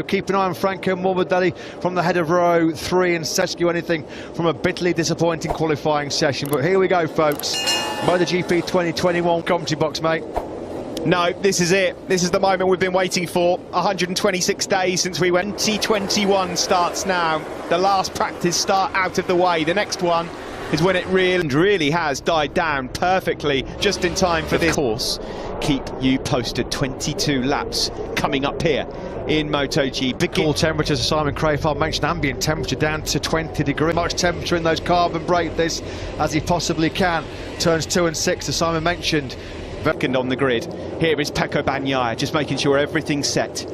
Keep an eye on Franco Morbidelli from the head of row 3 and rescue anything from a bitterly disappointing qualifying session. But here we go, folks. Moto GP 2021 commentary box, mate. No, this is it. This is the moment we've been waiting for. 126 days since we went. 2021 starts now. The last practice start out of the way. The next one is when it really has died down perfectly, just in time for this course. Keep you posted. 22 laps coming up here in Moto GP. Cool temperatures, Simon Crayford mentioned ambient temperature down to 20 degrees. Much temperature in those carbon brake this as he possibly can. Turns 2 and 6, as Simon mentioned. Second on the grid. Here is Bagnaia, just making sure everything's set.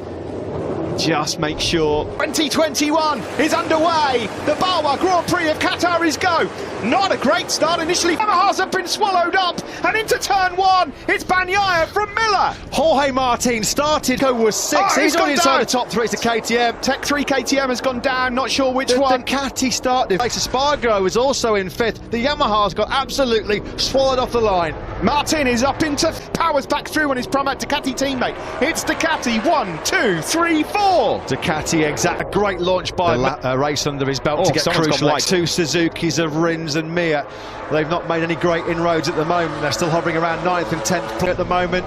Just make sure 2021 is underway. The Bawa Grand Prix of Qatar is go. Not a great start initially. Yamahas have been swallowed up, and into turn 1, it's Bagnaia from Miller. Jorge Martin started, was 6. He's on inside the top 3. It's a KTM. Tech 3 KTM has gone down, not sure which one. Ducati started. Spargo was also in 5th. The Yamaha's got absolutely swallowed off the line. Martin is up into powers back through on his Pramac Ducati teammate. It's Ducati 1, 2, 3, 4. Ducati, a great launch by a race under his belt to get crucial. Two Suzukis of Rins and Mia. They've not made any great inroads at the moment. They're still hovering around 9th and 10th at the moment,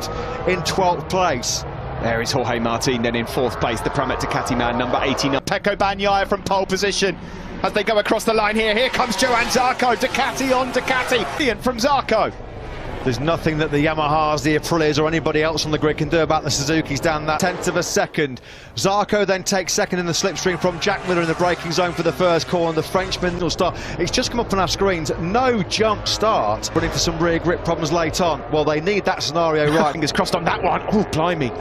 in 12th place. There is Jorge Martin then in 4th place, the Pramac Ducati man, number 89. Bagnaia from pole position as they go across the line here. Here comes Johan Zarco, Ducati on Ducati. Ian from Zarco. There's nothing that the Yamahas, the Aprilias or anybody else on the grid can do about the Suzukis down that 10th of a second. Zarco then takes second in the slipstream from Jack Miller in the braking zone for the first corner. The Frenchman will start. It's just come up on our screens. No jump start, but into some rear grip problems late on. Well, they need that scenario right. Fingers crossed on that one. Oh, blimey.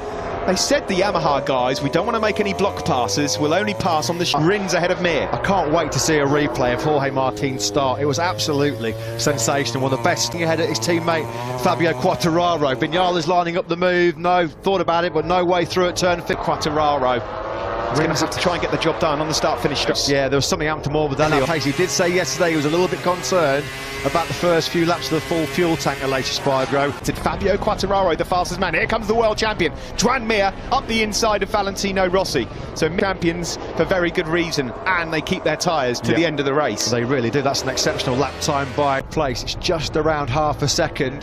They said, the Yamaha guys, we don't want to make any block passes. We'll only pass on the Rins ahead of Mir. I can't wait to see a replay of Jorge Martin's start. It was absolutely sensational. One of the best ahead of his teammate, Fabio Quartararo. Vinales lining up the move. No, thought about it, but no way through at turn 5. Quartararo. He's going to have to try and get the job done on the start-finish strip. Yeah, there was something happened to Morbidelli. He did say yesterday he was a little bit concerned about the first few laps of the full fuel tank at Losail Qatar. Did Fabio Quartararo, the fastest man. Here comes the world champion, Joan Mir, up the inside of Valentino Rossi. So champions for very good reason, and they keep their tyres to the end of the race. They really do. That's an exceptional lap time by place. It's just around half a second.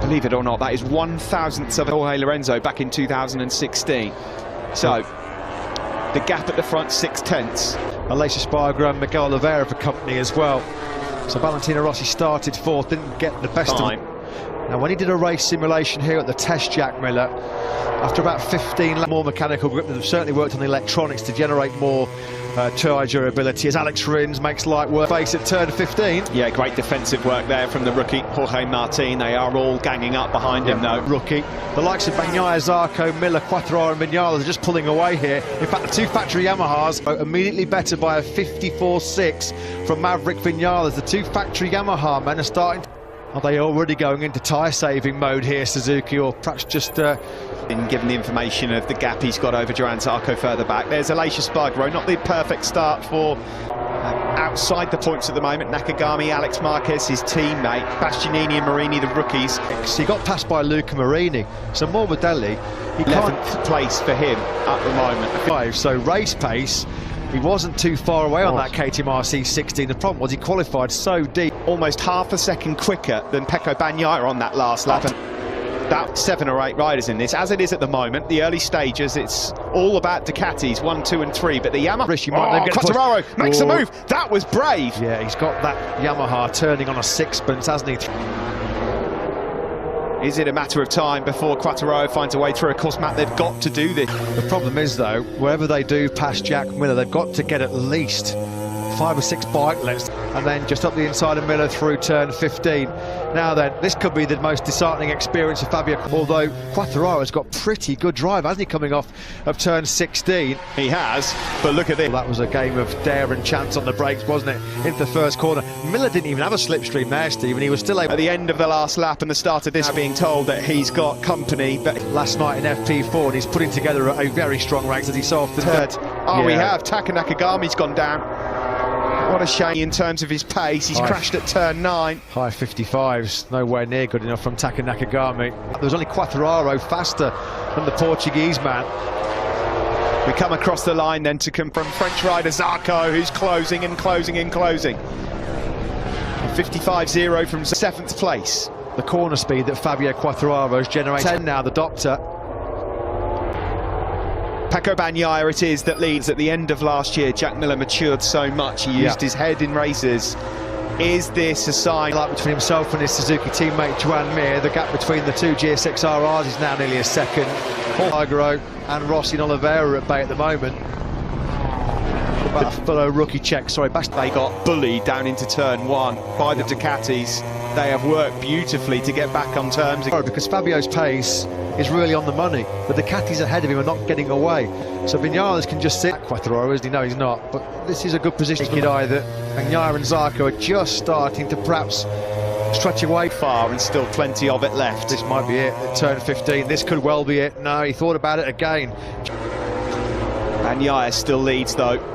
Believe it or not, that is 1,000th of Jorge Lorenzo back in 2016. So, the gap at the front, 6/10. Aleix Espargaro and Miguel Oliveira for company as well. So Valentino Rossi started 4th, didn't get the best time. Now, when he did a race simulation here at the test, Jack Miller, after about 15 laps, more mechanical grip, they've certainly worked on the electronics to generate more tyre durability, as Alex Rins makes light work face at turn 15. Yeah, great defensive work there from the rookie Jorge Martin. They are all ganging up behind him though. Rookie. The likes of Bagnaia, Zarco, Miller, Quartararo and Vinales are just pulling away here. In fact, the two factory Yamahas are immediately better by a 54.6 from Maverick Vinales. The two factory Yamaha men are starting to... Are they already going into tyre-saving mode here, Suzuki, or perhaps just... Been given the information of the gap he's got over Johan Zarco further back. There's Aleix Espargaro, not the perfect start for outside the points at the moment. Nakagami, Alex Marquez, his teammate, Bastianini and Marini, the rookies. He got passed by Luca Marini, so Morbidelli, he 11th place for him at the moment. So race pace, he wasn't too far away on that KTM RC16. The problem was he qualified so deep. Almost half a second quicker than Bagnaia on that last lap. About 7 or 8 riders in this, as it is at the moment. The early stages, it's all about Ducatis, 1, 2 and 3, but the Yamaha... Quartararo makes a move. That was brave. Yeah, he's got that Yamaha turning on a sixpence, hasn't he? Is it a matter of time before Quartararo finds a way through? Of course, Matt, they've got to do this. The problem is, though, wherever they do past Jack Miller, they've got to get at least 5 or 6 bike lengths, and then just up the inside of Miller through turn 15. Now then, this could be the most disheartening experience of Fabio, although Quartararo's got pretty good drive, hasn't he, coming off of turn 16? He has, but look at this. Well, that was a game of dare and chance on the brakes, wasn't it, into the first corner. Miller didn't even have a slipstream there, Steve, and he was still able... At the end of the last lap and the start of this, being told that he's got company, but... Last night in FP4, and he's putting together a very strong race, as he saw off the third. We have. Taka Nakagami's gone down. What a shame in terms of his pace. He's crashed at turn 9. High 55s, nowhere near good enough from Taka Nakagami. There was only Quartararo faster than the Portuguese man. We come across the line then to confront French rider Zarco, who's closing and closing and closing. 55.0 from 7th place. The corner speed that Fabio Quartararo's generated. 10 now, the doctor. Pecco Bagnaia it is that leads. At the end of last year, Jack Miller matured so much, he used his head in races. Is this a sign? Like between himself and his Suzuki teammate Joan Mir, the gap between the two GSX-RRs is now nearly a second. Figaro and Rossi and Oliveira are at bay at the moment. About a fellow rookie check, sorry, They got bullied down into turn 1 by the Ducatis. They have worked beautifully to get back on terms. Because Fabio's pace is really on the money. The Ducatis ahead of him are not getting away. So Vinales can just sit. Quartararo, isn't he? No, he's not. But this is a good position. Kid eye that Bagnaia and Zarco are just starting to perhaps stretch away far, and still plenty of it left. This might be it at turn 15. This could well be it. No, he thought about it again. Bagnaia still leads though.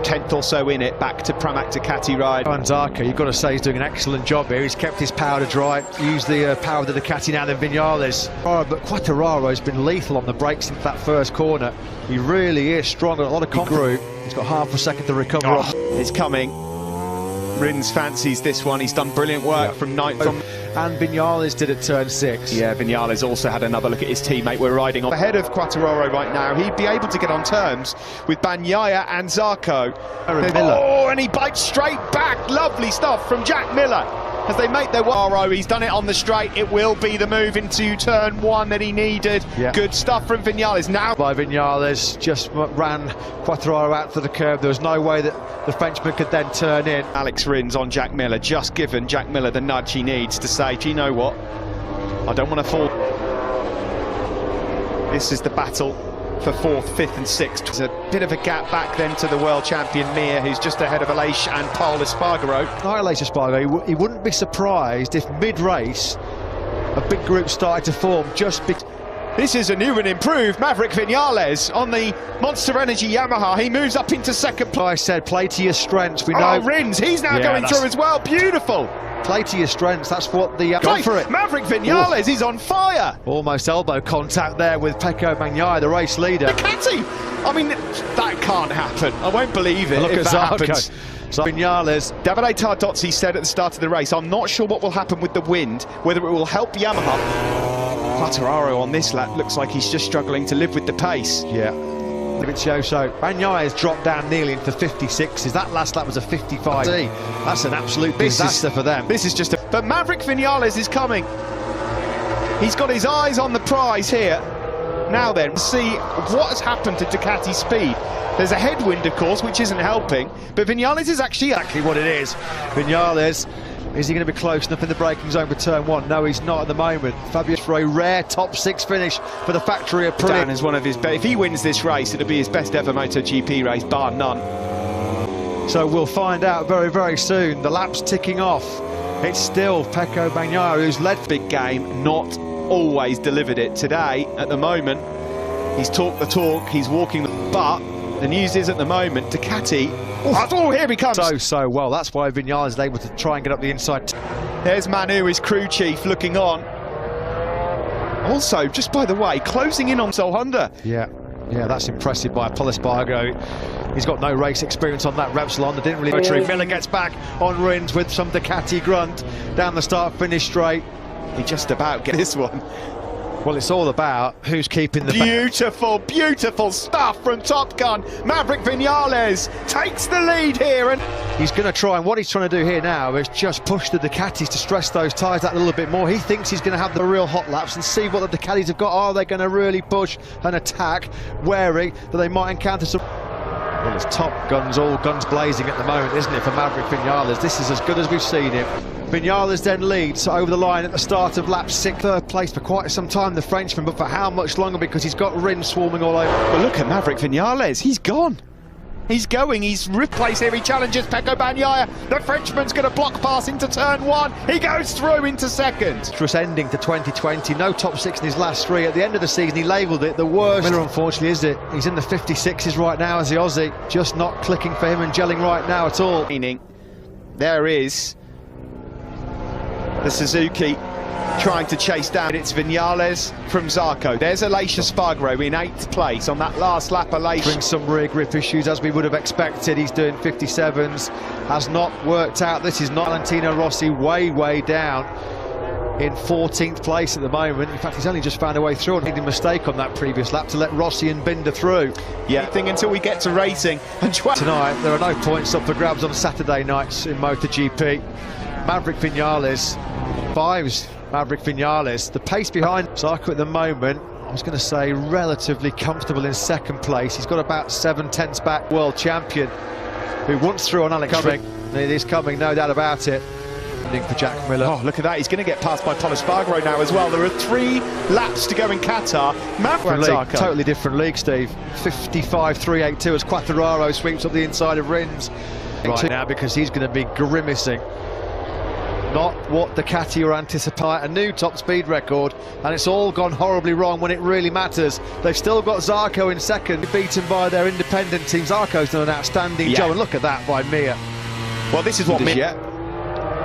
10th or so in it, back to Pramac Ducati ride. And Zarco, you've got to say, he's doing an excellent job here. He's kept his powder dry, used the power of the Ducati now than Vinales. But Quartararo's been lethal on the brakes into that first corner. He really is strong, got a lot of confidence. He's got half a second to recover. It's coming. Rins fancies this one. He's done brilliant work from 9th. And Vinales did at turn 6. Yeah, Vinales also had another look at his teammate. We're riding on ahead of Quartararo right now. He'd be able to get on terms with Bagnaia and Zarco. Oh, and he bites straight back. Lovely stuff from Jack Miller as they make their way. He's done it on the straight. It will be the move into turn 1 that he needed. Good stuff from Vinales. Now by Vinales, just ran Quartararo out to the curb. There was no way that the Frenchman could then turn in. Alex Rins on Jack Miller, just given Jack Miller the nudge he needs to say, do you know what? I don't want to fall. This is the battle for 4th, 5th and 6th. There's a bit of a gap back then to the world champion Mir, who's just ahead of Aleix and Paul Espargaro. Aleix Espargaro, he wouldn't be surprised if mid-race a big group started to form just because. This is a new and improved Maverick Vinales on the Monster Energy Yamaha. He moves up into second place. I said, play to your strengths. We know. Rins, he's now going through as well. Beautiful. Play to your strengths. That's what the. Go for it. Maverick Vinales, he's on fire. Almost elbow contact there with Pecco Bagnaia, the race leader. Ducati. I mean, that can't happen. I won't believe it. Look if at that Zarco. Happens. So Vinales. Davide Tardozzi said at the start of the race, I'm not sure what will happen with the wind, whether it will help Yamaha. Quartararo on this lap looks like he's just struggling to live with the pace. Yeah. So Bagnaia has dropped down nearly into 56s. That last lap was a 55. That's an absolute disaster for them. This is just a. But Maverick Vinales is coming. He's got his eyes on the prize here. Now then, see what has happened to Ducati speed. There's a headwind, of course, which isn't helping, but Vinales is actually exactly what it is. Vinales, is he going to be close enough in the braking zone for turn 1? No, he's not at the moment. Fabio for a rare top 6 finish for the factory of Dan is one of his best. If he wins this race, it'll be his best ever Moto GP race, bar none. So we'll find out very, very soon. The lap's ticking off. It's still Pecco Bagnaia who's led. Big game, not always delivered it. Today, at the moment, he's talked the talk, he's walking the. But the news is at the moment, Ducati. Oh, here he comes. So well. That's why Vinales is able to try and get up the inside. There's Manu, his crew chief, looking on. Also, just by the way, closing in on Sol Honda. Yeah, that's impressive by Paul Espargaro. He's got no race experience on that Repsol Honda. Didn't really. Miller gets back on Rins with some Ducati grunt down the start-finish straight. He just about gets this one. Well, it's all about who's keeping the. Beautiful stuff from Top Gun. Maverick Vinales takes the lead here, and he's going to try. And what he's trying to do here now is just push the Ducatis to stress those tyres that little bit more. He thinks he's going to have the real hot laps and see what the Ducatis have got. Are they going to really push and attack, wary that they might encounter some. Well, it's Top Guns, all guns blazing at the moment, isn't it, for Maverick Vinales? This is as good as we've seen him. Vinales then leads over the line at the start of lap 6. Third place for quite some time, the Frenchman, but for how much longer? Because he's got Rins swarming all over. But look at Maverick Vinales, he's gone. He's going, he's replaced here, he challenges Pecco Bagnaia. The Frenchman's going to block pass into turn 1. He goes through into second. Just ending to 2020, no top 6 in his last 3. At the end of the season, he labelled it the worst. Miller, unfortunately, is it? He's in the 56s right now as the Aussie. Just not clicking for him and gelling right now at all. There is the Suzuki trying to chase down. It's Vinales from Zarco. There's Losail Qatar in 8th place on that last lap. Losail brings some rear grip issues as we would have expected. He's doing 57s, has not worked out. This is not Valentino Rossi, way down in 14th place at the moment. In fact, he's only just found a way through and made a mistake on that previous lap to let Rossi and Binder through. Yeah, thing until we get to racing. And tonight, there are no points up for grabs on Saturday nights in Moto GP. Maverick Vinales, Maverick Vinales, the pace behind Zarco at the moment, I was going to say relatively comfortable in 2nd place. He's got about 7/10 back, world champion, who once through on Alex Ring. It is coming, no doubt about it. For Jack Miller. Oh, look at that. He's going to get passed by Losail Qatar now as well. There are 3 laps to go in Qatar. Totally different league, Steve. 55.382 as Quartararo sweeps up the inside of Rins right now, because he's going to be grimacing. Not what Ducati were anticipating. A new top speed record, and it's all gone horribly wrong when it really matters. They've still got Zarco in 2nd, beaten by their independent team. Zarco's done an outstanding job, and look at that by Mir. Well, this is what Mir...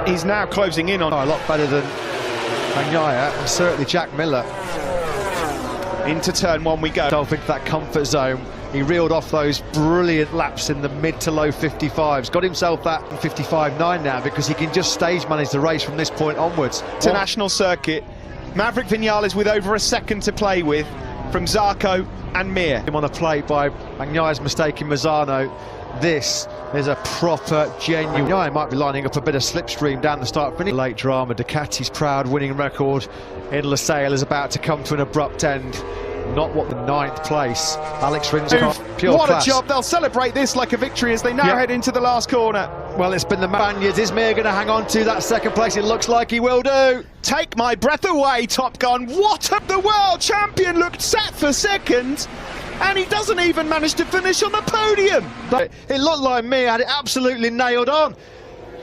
He's now closing in on... a lot better than Bagnaia, and certainly Jack Miller. Into turn 1 we go. Into that comfort zone. He reeled off those brilliant laps in the mid to low 55s. Got himself that 55.9 now, because he can just stage manage the race from this point onwards. International circuit. Maverick Vinales with over a second to play with from Zarco and Mir. Him on a plate by Bagnaia's mistake in Mazzano. This is a proper, genuine... Bagnaia might be lining up a bit of slipstream down the start finish. Late drama. Ducati's proud winning record in Losail is about to come to an abrupt end. Not what the 9th place. Alex Rins, pure what class. A job. They'll celebrate this like a victory as they now head into the last corner. Well, it's been the Spaniards. Is Mir going to hang on to that 2nd place? It looks like he will do. Take my breath away, Top Gun. What a... The world champion looked set for 2nd, and he doesn't even manage to finish on the podium. It looked like Mir had it absolutely nailed on.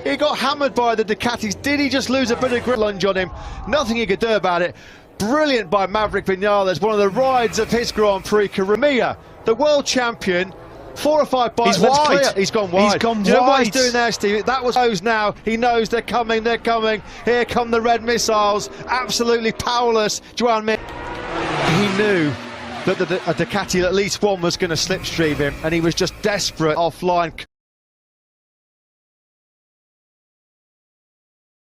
He got hammered by the Ducatis. Did he just lose a bit of grip lunge on him? Nothing he could do about it. Brilliant by Maverick Vinales, one of the rides of his Grand Prix career. Mir, the world champion, 4 or 5 bites. He's wide. He's gone wide. He's gone wide. You know what he's doing there, Steve? That was knows now. He knows they're coming. They're coming. Here come the red missiles. Absolutely powerless. Joan Mir. He knew that a Ducati, at least one, was going to slipstream him, and he was just desperate offline.